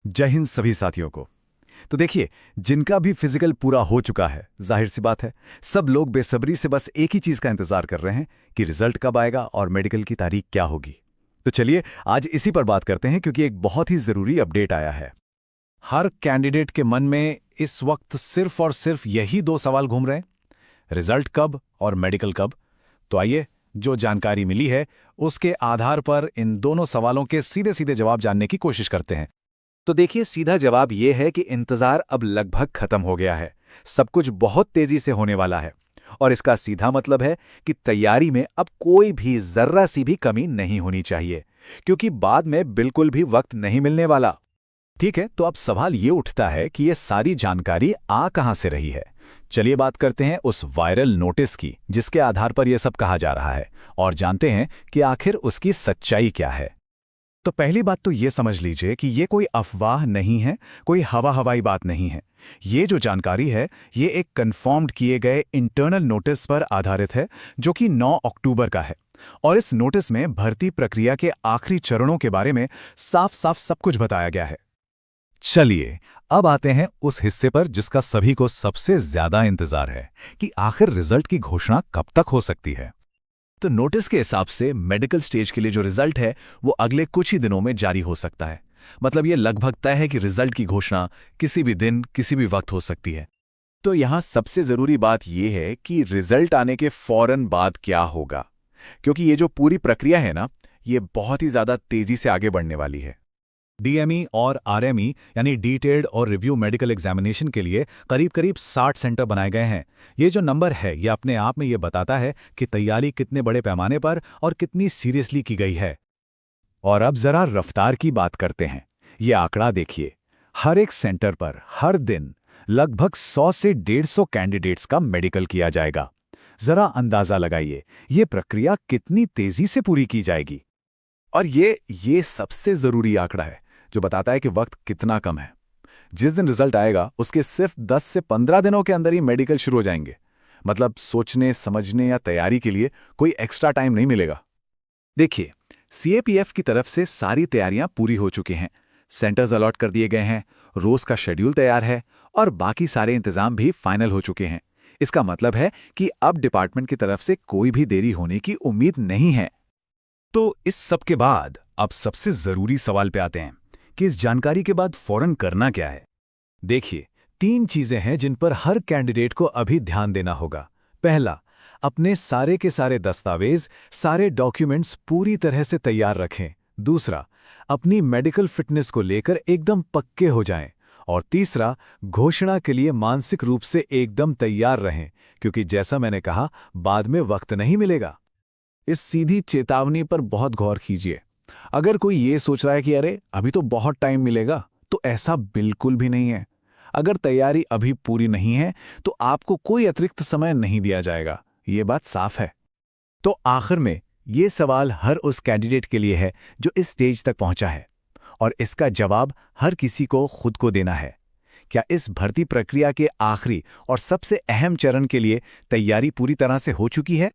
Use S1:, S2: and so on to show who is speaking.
S1: जय हिंद सभी साथियों को। तो देखिए, जिनका भी फिजिकल पूरा हो चुका है, जाहिर सी बात है, सब लोग बेसब्री से बस एक ही चीज का इंतजार कर रहे हैं कि रिजल्ट कब आएगा और मेडिकल की तारीख क्या होगी। तो चलिए आज इसी पर बात करते हैं, क्योंकि एक बहुत ही जरूरी अपडेट आया है। हर कैंडिडेट के मन में इस वक्त सिर्फ और सिर्फ यही दो सवाल घूम रहे हैं, रिजल्ट कब और मेडिकल कब। तो आइए, जो जानकारी मिली है उसके आधार पर इन दोनों सवालों के सीधे सीधे जवाब जानने की कोशिश करते हैं। तो देखिए, सीधा जवाब यह है कि इंतजार अब लगभग खत्म हो गया है। सब कुछ बहुत तेजी से होने वाला है और इसका सीधा मतलब है कि तैयारी में अब कोई भी जर्रा सी भी कमी नहीं होनी चाहिए, क्योंकि बाद में बिल्कुल भी वक्त नहीं मिलने वाला। ठीक है, तो अब सवाल ये उठता है कि ये सारी जानकारी आ कहां से रही है। चलिए बात करते हैं उस वायरल नोटिस की जिसके आधार पर यह सब कहा जा रहा है, और जानते हैं कि आखिर उसकी सच्चाई क्या है। तो पहली बात तो ये समझ लीजिए कि ये कोई अफवाह नहीं है, कोई हवाई बात नहीं है। ये जो जानकारी है, ये एक कन्फर्म्ड किए गए इंटरनल नोटिस पर आधारित है, जो कि 9 अक्टूबर का है। और इस नोटिस में भर्ती प्रक्रिया के आखिरी चरणों के बारे में साफ साफ सब कुछ बताया गया है। चलिए अब आते हैं उस हिस्से पर जिसका सभी को सबसे ज्यादा इंतजार है कि आखिर रिजल्ट की घोषणा कब तक हो सकती है। तो नोटिस के हिसाब से मेडिकल स्टेज के लिए जो रिजल्ट है वो अगले कुछ ही दिनों में जारी हो सकता है। मतलब ये लगभग तय है कि रिजल्ट की घोषणा किसी भी दिन किसी भी वक्त हो सकती है। तो यहाँ सबसे जरूरी बात यह है कि रिजल्ट आने के फौरन बाद क्या होगा, क्योंकि ये जो पूरी प्रक्रिया है ना, ये बहुत ही ज्यादा तेजी से आगे बढ़ने वाली है। डीएमई और आरएमई यानी डिटेल्ड और रिव्यू मेडिकल एग्जामिनेशन के लिए करीब करीब 60 सेंटर बनाए गए हैं। ये जो नंबर है ये अपने आप में ये बताता है कि तैयारी कितने बड़े पैमाने पर और कितनी सीरियसली की गई है। और अब जरा रफ्तार की बात करते हैं। ये आंकड़ा देखिए, हर एक सेंटर पर हर दिन लगभग 100 से 150 कैंडिडेट्स का मेडिकल किया जाएगा। जरा अंदाजा लगाइए, ये प्रक्रिया कितनी तेजी से पूरी की जाएगी। और ये सबसे जरूरी आंकड़ा है जो बताता है कि वक्त कितना कम है। जिस दिन रिजल्ट आएगा उसके सिर्फ 10 से 15 दिनों के अंदर ही मेडिकल शुरू हो जाएंगे। मतलब सोचने समझने या तैयारी के लिए कोई एक्स्ट्रा टाइम नहीं मिलेगा। देखिए, सीएपीएफ की तरफ से सारी तैयारियां पूरी हो चुकी हैं, सेंटर्स अलॉट कर दिए गए हैं, रोज का शेड्यूल तैयार है और बाकी सारे इंतजाम भी फाइनल हो चुके हैं। इसका मतलब है कि अब डिपार्टमेंट की तरफ से कोई भी देरी होने की उम्मीद नहीं है। तो इस सब के बाद अब सबसे जरूरी सवाल पे आते हैं कि इस जानकारी के बाद फौरन करना क्या है। देखिए, 3 चीजें हैं जिन पर हर कैंडिडेट को अभी ध्यान देना होगा। पहला, अपने सारे के सारे दस्तावेज, सारे डॉक्यूमेंट्स पूरी तरह से तैयार रखें। दूसरा, अपनी मेडिकल फिटनेस को लेकर एकदम पक्के हो जाएं। और तीसरा, घोषणा के लिए मानसिक रूप से एकदम तैयार रहें, क्योंकि जैसा मैंने कहा, बाद में वक्त नहीं मिलेगा। इस सीधी चेतावनी पर बहुत गौर कीजिए। अगर कोई ये सोच रहा है कि अरे अभी तो बहुत टाइम मिलेगा, तो ऐसा बिल्कुल भी नहीं है। अगर तैयारी अभी पूरी नहीं है तो आपको कोई अतिरिक्त समय नहीं दिया जाएगा, ये बात साफ है। तो आखिर में ये सवाल हर उस कैंडिडेट के लिए है जो इस स्टेज तक पहुंचा है, और इसका जवाब हर किसी को खुद को देना है। क्या इस भर्ती प्रक्रिया के आखिरी और सबसे अहम चरण के लिए तैयारी पूरी तरह से हो चुकी है?